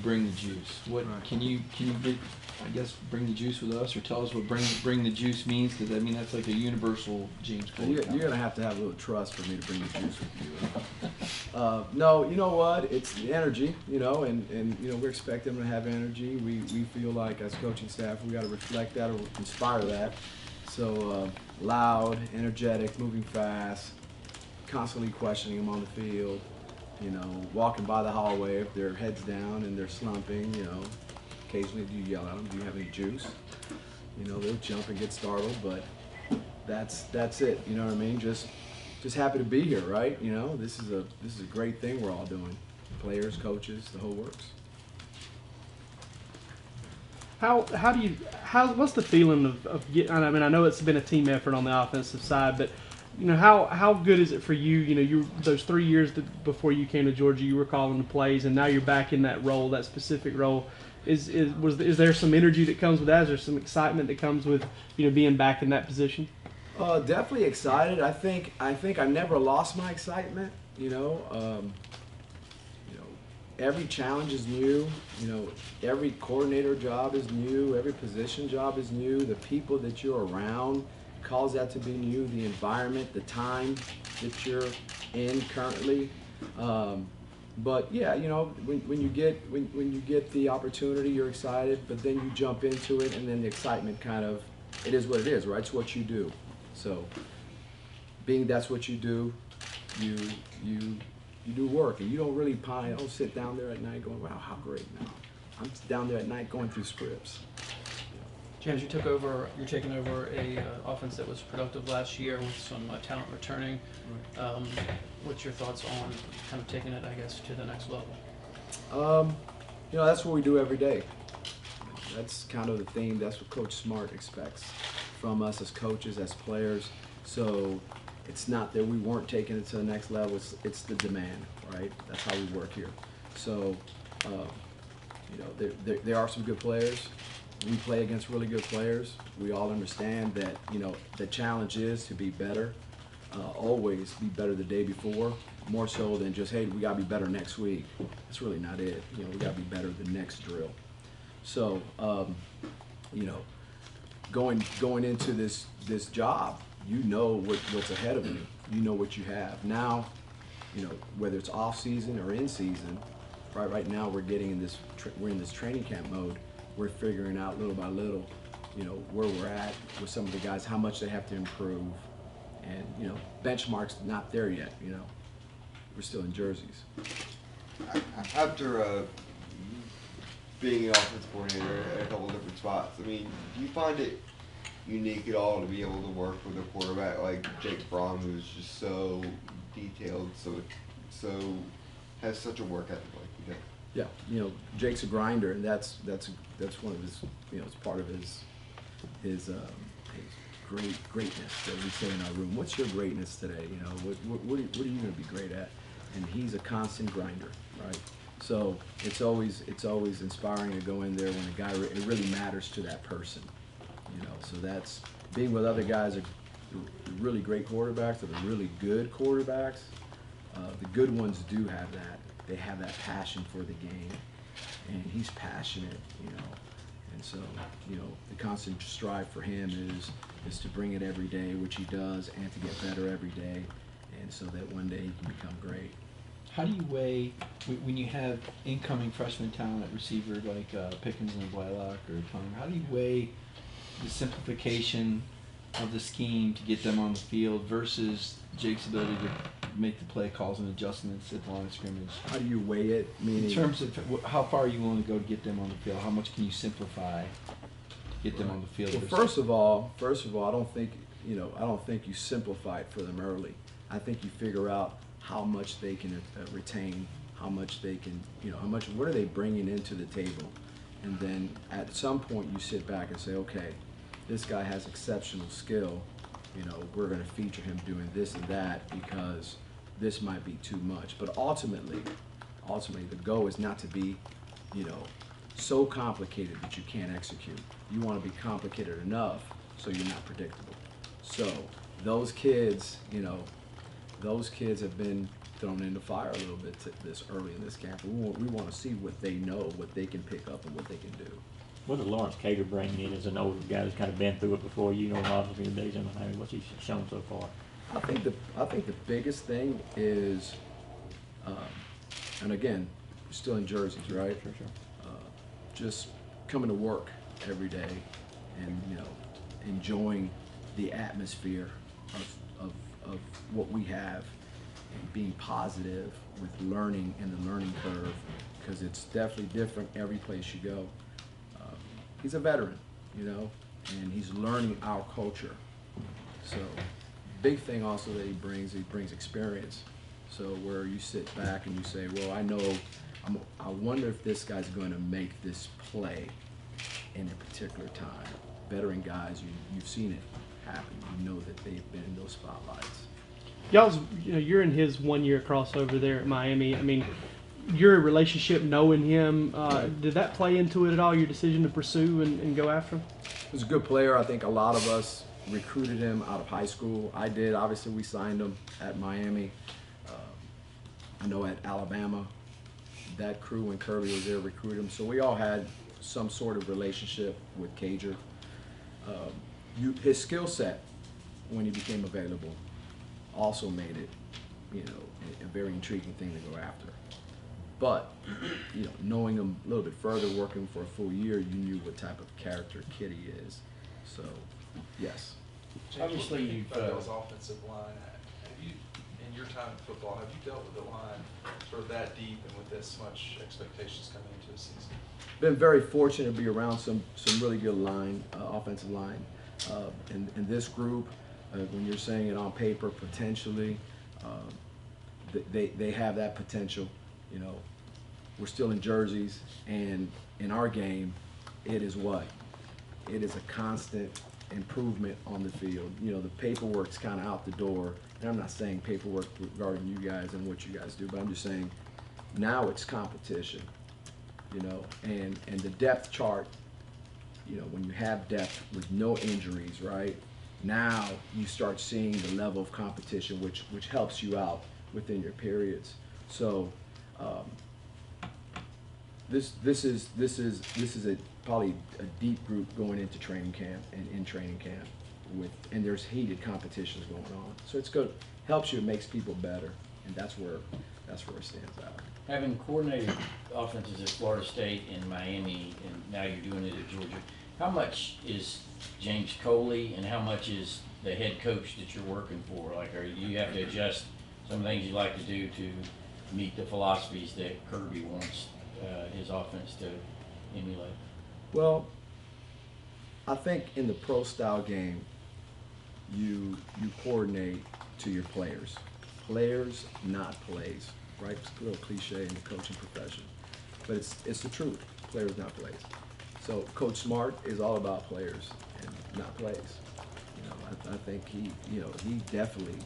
bring the juice? What Right. can you get? I guess bring the juice with us, or tell us what bring the juice means, because I mean that's like a universal James Coley. You're comment. gonna have to have a little trust for me to bring the juice with you. No, you know what? It's the energy, and we expect them to have energy. We feel like as coaching staff we got to reflect that or inspire that. So loud, energetic, moving fast, constantly questioning them on the field. Walking by the hallway if their heads down and they're slumping. Occasionally do you yell at them? Do you have any juice? They'll jump and get startled, but that's it. You know what I mean? Just happy to be here, right? This is a great thing we're all doing. Players, coaches, the whole works. What's the feeling of getting? I mean, I know it's been a team effort on the offensive side, but how good is it for you? You those 3 years before you came to Georgia, you were calling the plays, and now you're back in that role, that specific role. Is there some energy that comes with that? Is there some excitement that comes with being back in that position? Definitely excited. I think I never lost my excitement. Every challenge is new. Every coordinator job is new. Every position job is new. The people that you're around cause that to be new. The environment, the time that you're in currently. But yeah, when you get the opportunity, you're excited. But then you jump into it, and then the excitement it is what it is, right? It's what you do. So, being that's what you do, you do work, and you don't really don't sit down there at night going, wow, how great. No, I'm down there at night going through scripts. James, you're taking over a offense that was productive last year with some talent returning. What's your thoughts on kind of taking it, I guess, to the next level? That's what we do every day. That's kind of the theme. That's what Coach Smart expects from us as coaches, as players. So it's not that we weren't taking it to the next level. It's the demand, right? That's how we work here. So, there are some good players. We play against really good players. We all understand that, the challenge is to be better, always be better the day before, more so than just, hey, we got to be better next week. That's really not it. We got to be better the next drill. So, going into this job, what's ahead of you. You know what you have. Now, whether it's off season or in season, right now we're in this training camp mode. We're figuring out little by little, where we're at with some of the guys, how much they have to improve. And, benchmarks not there yet, We're still in jerseys. After being an offensive coordinator at a couple of different spots, I mean, do you find it unique at all to be able to work with a quarterback like Jake Fromm, who's just so detailed, so has such a work ethic like you do? Yeah, Jake's a grinder, and that's one of his, it's part of his greatness that we say in our room. What's your greatness today? What are you going to be great at? And he's a constant grinder, right? So it's always inspiring to go in there when a guy it really matters to that person, So that's being with other guys, are really great quarterbacks, or the really good quarterbacks. The good ones do have that. They have that passion for the game, and he's passionate, And so, the constant strive for him is to bring it every day, which he does, and to get better every day, and so that one day he can become great. How do you weigh when you have incoming freshman talent at receiver like Pickens and Blaylock or Tom? How do you weigh the simplification of the scheme to get them on the field versus Jake's ability to make the play calls and adjustments at the line of scrimmage? How do you weigh it? Meaning, in terms of how far are you willing to go to get them on the field? How much can you simplify to get them on the field? Well, first of all, I don't think you simplify it for them early. I think you figure out how much they can retain, how much they can, what are they bringing into the table, and then at some point you sit back and say, okay, this guy has exceptional skill. We're going to feature him doing this and that because this might be too much. But ultimately, the goal is not to be, so complicated that you can't execute. You want to be complicated enough so you're not predictable. So those kids have been thrown in the fire a little bit this early in this camp. We want to see what they know, what they can pick up, and what they can do. What does Lawrence Cater bring in as an older guy who's kind of been through it before? You know, a lot of your days in Miami. What's he shown so far? I think the biggest thing is, and again, we're still in jerseys, right? Sure. Just coming to work every day, and enjoying the atmosphere of what we have, and being positive with learning and the learning curve, because it's definitely different every place you go. He's a veteran, and he's learning our culture. So, big thing also that he brings experience. So where you sit back and you say, well, I wonder if this guy's going to make this play in a particular time. Veteran guys, you've seen it happen. You know that they've been in those spotlights. You're in his 1 year crossover there at Miami. I mean, your relationship, knowing him, did that play into it at all? Your decision to pursue and go after him? He was a good player. I think a lot of us recruited him out of high school. I did. Obviously, we signed him at Miami. I know at Alabama, that crew when Kirby was there recruited him. So we all had some sort of relationship with Cager. His skill set, when he became available, also made it, a very intriguing thing to go after. But, knowing him a little bit further, working for a full year, you knew what type of character kid he is. So, yes. Obviously, you've Bell's offensive line. Have you, in your time in football, have you dealt with a line sort of that deep and with this much expectations coming into a season? Been very fortunate to be around some really good offensive line. In this group, when you're saying it on paper, potentially, they have that potential. We're still in jerseys, and in our game, it is what? It is a constant improvement on the field. The paperwork's kind of out the door, and I'm not saying paperwork regarding you guys and what you guys do, but I'm just saying now it's competition, and the depth chart, when you have depth with no injuries, right? Now you start seeing the level of competition, which helps you out within your periods. So this is probably a deep group going into training camp and in training camp and there's heated competitions going on. So it's good, helps you, it makes people better, and that's where it stands out. Having coordinated offenses at Florida State and Miami, and now you're doing it at Georgia, how much is James Coley and how much is the head coach that you're working for? Like, you have to adjust some things you like to do to meet the philosophies that Kirby wants his offense to emulate? Well, I think in the pro style game, you coordinate to your players. Players, not plays, right? It's a little cliche in the coaching profession, but it's the truth. Players, not plays. So Coach Smart is all about players and not plays. I think he definitely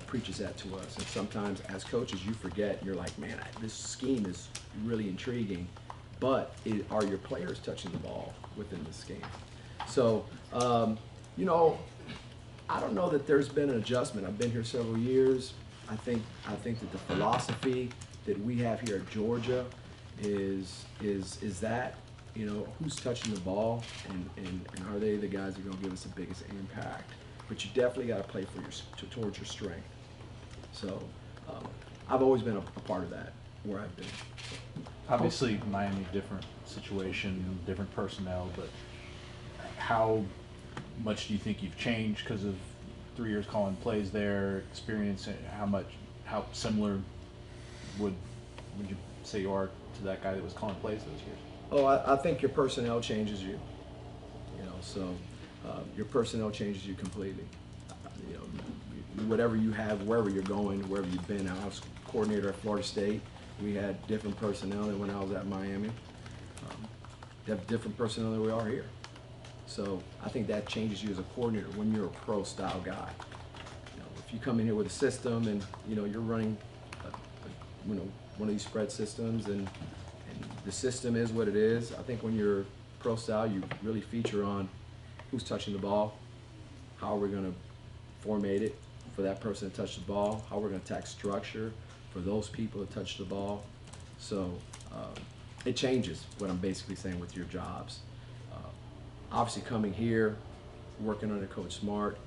preaches that to us. And sometimes as coaches, you forget, and you're like, man, this scheme is really intriguing, but are your players touching the ball within the scheme? So, I don't know that there's been an adjustment. I've been here several years. I think that the philosophy that we have here at Georgia is that, who's touching the ball and are they the guys that are going to give us the biggest impact? But you definitely got to play towards your strength. So I've always been a part of that where I've been. Obviously, Miami, different situation, different personnel, but how much do you think you've changed because of 3 years calling plays there, experience? How similar would you say you are to that guy that was calling plays those years? Oh, I think your personnel changes you. So your personnel changes you completely. Whatever you have, wherever you're going, wherever you've been. I was coordinator at Florida State. We had different personnel than when I was at Miami. They have different personnel than we are here. So I think that changes you as a coordinator when you're a pro style guy. If you come in here with a system and you're running one of these spread systems and the system is what it is, I think when you're pro style, you really feature on who's touching the ball, how are we going to formate it for that person to touch the ball, how we're going to attack structure for those people to touch the ball. So it changes what I'm basically saying with your jobs. Obviously coming here, working under Coach Smart,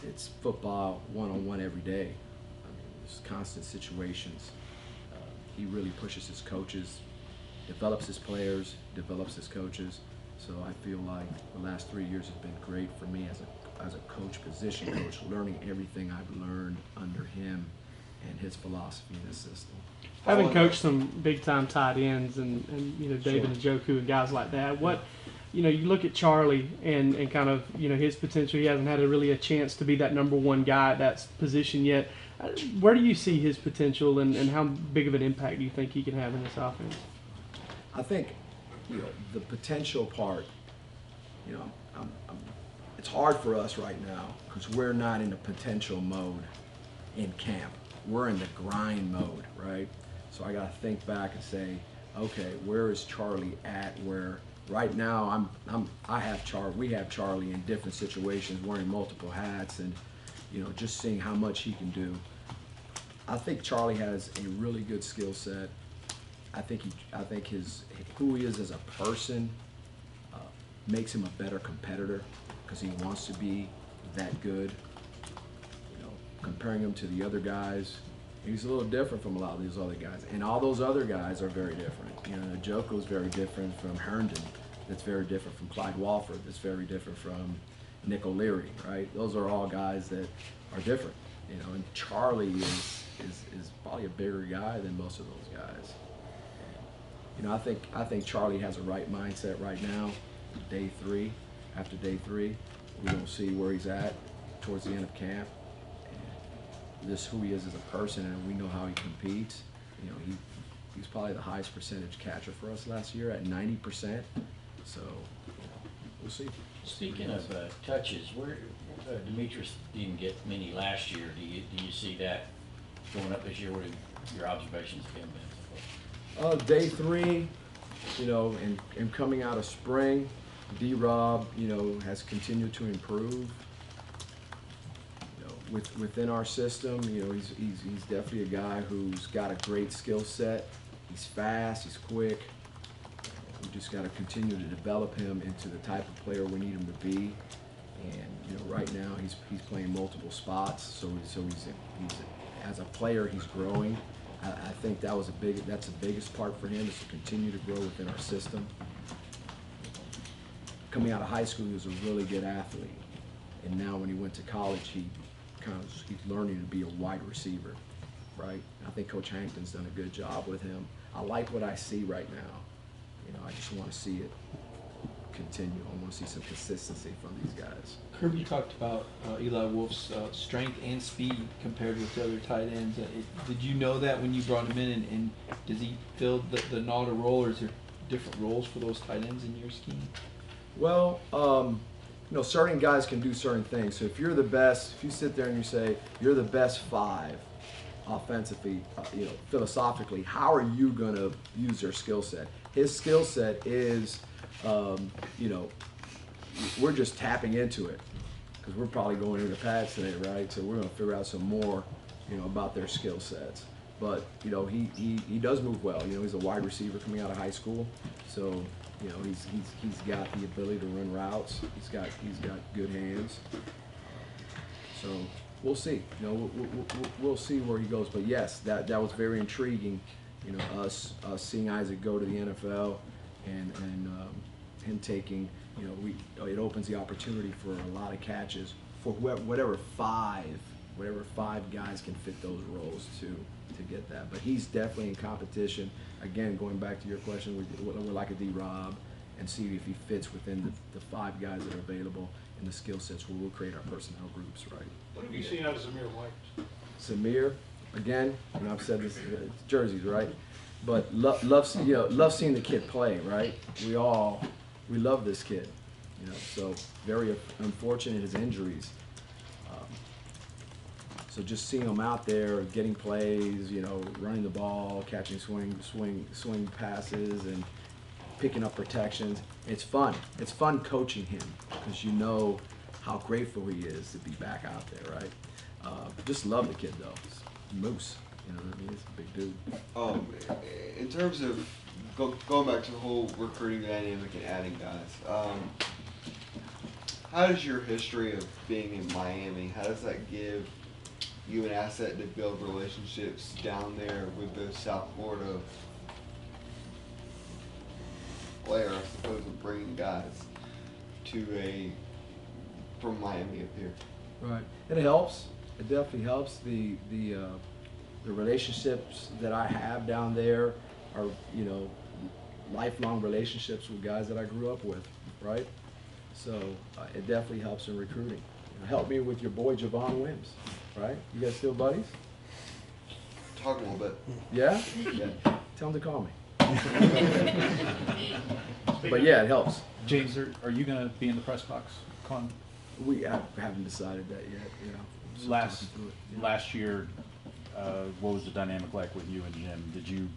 it's football one-on-one every day. I mean, there's constant situations. He really pushes his coaches, develops his players, develops his coaches. So I feel like the last 3 years have been great for me as a coach, position coach, learning everything I've learned under him and his philosophy and his system. Having coached some big time tight ends and David Sure. Njoku and guys like that, what you look at Charlie and kind of his potential. He hasn't had really a chance to be that number one guy at that position yet. Where do you see his potential and how big of an impact do you think he can have in this offense? I think the potential part, it's hard for us right now because we're not in the potential mode in camp. We're in the grind mode, right? So I got to think back and say, okay, where is Charlie at? Where right now we have Charlie in different situations, wearing multiple hats, and just seeing how much he can do. I think Charlie has a really good skill set. I think who he is as a person makes him a better competitor because he wants to be that good. Comparing him to the other guys, he's a little different from a lot of these other guys, and all those other guys are very different. Joko is very different from Herndon. That's very different from Clyde Walford. That's very different from Nick O'Leary, right? Those are all guys that are different, and Charlie is probably a bigger guy than most of those guys. I think Charlie has a right mindset right now. After day three, we're gonna see where he's at towards the end of camp. And this who he is as a person, and we know how he competes. He's probably the highest percentage catcher for us last year at 90%. So we'll see. Speaking of touches, where Demetrius didn't get many last year. Do you see that going up this year? What have your observations have been so far? Day three, and coming out of spring, D-Rob, has continued to improve. Within our system, he's definitely a guy who's got a great skill set. He's fast, he's quick. We just got to continue to develop him into the type of player we need him to be. And right now he's playing multiple spots, so he's as a player he's growing. I think that's the biggest part for him, is to continue to grow within our system. Coming out of high school, he was a really good athlete, and now when he went to college, he's learning to be a wide receiver, right? I think Coach Hankton's done a good job with him. I like what I see right now. I just want to see it continue. I want to see some consistency from these guys. Kirby talked about Eli Wolf's strength and speed compared with the other tight ends. Did you know that when you brought him in, and does he fill the Nauta role, or is there different roles for those tight ends in your scheme? Well, certain guys can do certain things. So if you're the best, if you sit there and you say you're the best five offensively, philosophically, how are you going to use their skill set? His skill set is, we're just tapping into it because we're probably going into pads today, right? So we're going to figure out some more, about their skill sets. But he does move well. He's a wide receiver coming out of high school, so he's got the ability to run routes. He's got good hands. So we'll see. We'll see where he goes. But yes, that was very intriguing. Us seeing Isaac go to the NFL and him taking. It opens the opportunity for a lot of catches for whatever five guys can fit those roles to get that. But he's definitely in competition. Again, going back to your question, we're like a D-Rob, and see if he fits within the five guys that are available in the skill sets where we'll create our personnel groups, right? What have you seen out of Zamir White? Samir, again, I've said this, jerseys, right? But love seeing the kid play, right? We love this kid, so very unfortunate his injuries. So just seeing him out there, getting plays, running the ball, catching swing passes, and picking up protections. It's fun. It's fun coaching him because you know how grateful he is to be back out there, right? Just love the kid though. He's a moose. You know what I mean? It's a big dude. In terms of going back to the whole recruiting dynamic and adding guys, how does your history of being in Miami, how does that give you an asset to build relationships down there with the South Florida player, I suppose, of bringing guys from Miami up here? Right. And it helps. It definitely helps. The relationships that I have down there are, you know, lifelong relationships with guys that I grew up with, right? So it definitely helps in recruiting. Help me with your boy Javon Wims, right? You guys still buddies? Talk a little bit. Yeah? Yeah. Tell him to call me. But yeah, it helps. James, are you going to be in the press box, Con? We haven't decided that yet. You know, still Last talking through it, yeah. last year, what was the dynamic like with you and Jim? Did you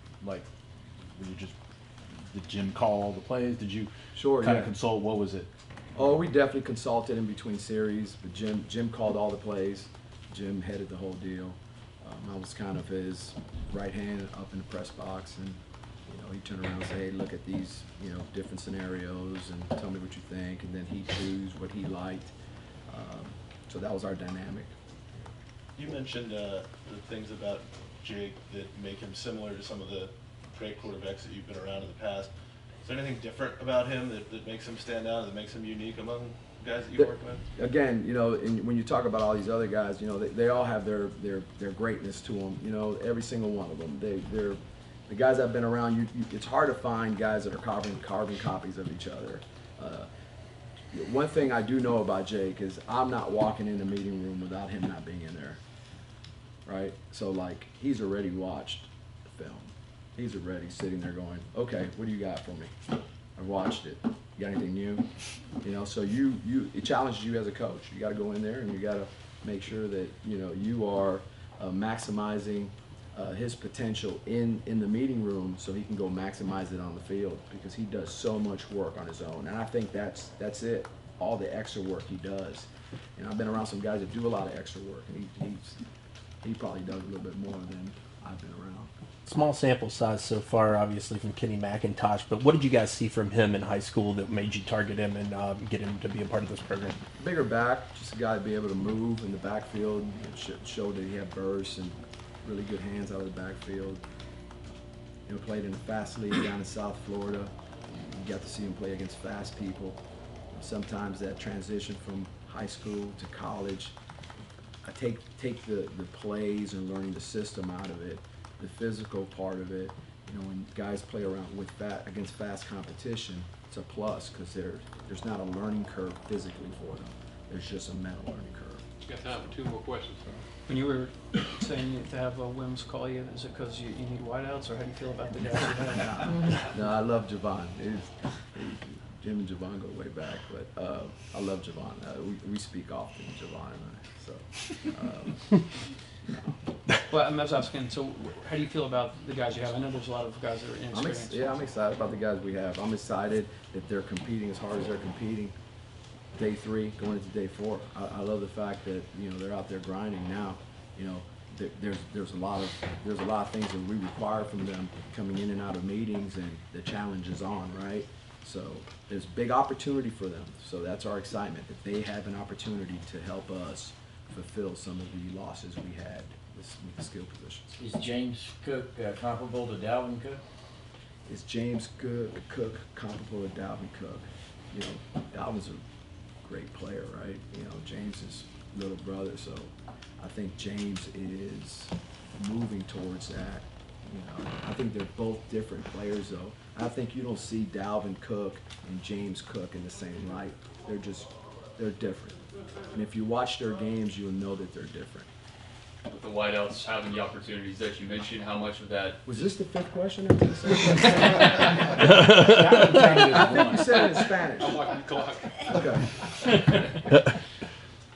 did Jim call all the plays? Did you Sure, kind yeah. of consult? What was it? Oh, we definitely consulted in between series, but Jim called all the plays. Jim headed the whole deal. I was kind of his right hand up in the press box, and you know, he turned around and said, "Hey, look at these, you know, different scenarios, and tell me what you think." And then he'd choose what he liked. So that was our dynamic. You mentioned the things about Jake that make him similar to some of the great quarterbacks that you've been around in the past. Is there anything different about him that makes him stand out, that makes him unique among guys that you're working with? Again, you know, when you talk about all these other guys, you know, they all have their greatness to them. You know, every single one of them. They're the guys I've been around. It's hard to find guys that are carbon copies of each other. One thing I do know about Jake is I'm not walking in the meeting room without him not being in there. Right? So like, he's already watched the film. He's already sitting there going, okay, what do you got for me? I've watched it. You got anything new? You know, so it challenges you as a coach. You got to go in there and you got to make sure that, you know, you are maximizing his potential in the meeting room so he can go maximize it on the field, because he does so much work on his own. And I think that's it, all the extra work he does. And I've been around some guys that do a lot of extra work, and he probably does a little bit more than I've been around. Small sample size so far, obviously, from Kenny McIntosh, but what did you guys see from him in high school that made you target him and get him to be a part of this program? Bigger back, just a guy to be able to move in the backfield, showed that he had bursts and really good hands out of the backfield. You know, played in a fast league down in South Florida. You got to see him play against fast people. Sometimes that transition from high school to college, I take the plays and learning the system out of it, the physical part of it. You know, when guys play around against fast competition, it's a plus, because there's not a learning curve physically for them. There's just a mental learning curve. You got time for 2 more questions. When you were saying to have Wims call you, is it because you need wideouts, or how do you feel about the guys you have? No, I love Javon. Jim and Javon go way back, but I love Javon. We speak often, Javon and I. So, Well, I was asking, so how do you feel about the guys you have? I know there's a lot of guys that are inexperienced. I'm excited about the guys we have. I'm excited that they're competing as hard as they're competing. Day 3 going into day 4. I love the fact that, you know, they're out there grinding now. You know, there's a lot of things that we require from them coming in and out of meetings, and the challenge is on, right? So there's big opportunity for them. So that's our excitement, that they have an opportunity to help us fulfill some of the losses we had with the skill positions. Is James Cook comparable to Dalvin Cook? Is James Cook comparable to Dalvin Cook? You know, Dalvin's a great player, right? You know, James is little brother, so I think James is moving towards that. You know, I think they're both different players, though. I think you don't see Dalvin Cook and James Cook in the same light. They're different. And if you watch their games, you'll know that they're different. With the wideouts having the opportunities that you mentioned, how much of that? Was this the 5th question? I think you said it in Spanish. I'm watching the clock. Okay.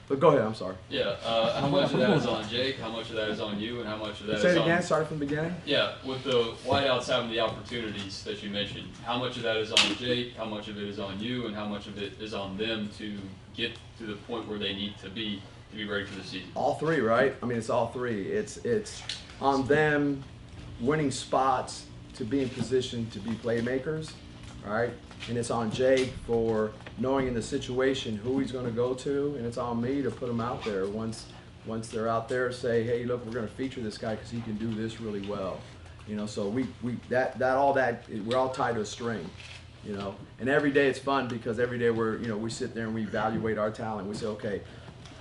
But go ahead, I'm sorry. Yeah, how much of that is on Jake, how much of that is on you, and how much of that Say is it on... again, start from the beginning. Yeah, with the wideouts having the opportunities that you mentioned, how much of that is on Jake, how much of it is on you, and how much of it is on them to get to the point where they need to be ready for the season? All 3, right? I mean, it's all 3. It's on them winning spots to be in position to be playmakers, all right? And it's on Jake for knowing in the situation who he's going to go to, and it's on me to put them out there once they're out there. Say, hey, look, we're going to feature this guy because he can do this really well, you know. So we're all tied to a string, you know. And every day it's fun because every day we sit there and we evaluate our talent. We say, okay,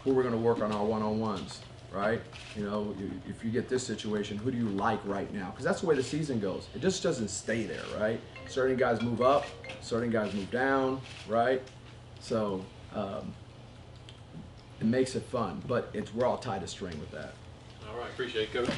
who we're going to work on our one-on-ones, right? You know, if you get this situation, who do you like right now? Because that's the way the season goes. It just doesn't stay there, right? Certain guys move up, certain guys move down, right? So it makes it fun, but we're all tied to string with that. All right, appreciate it, Coach.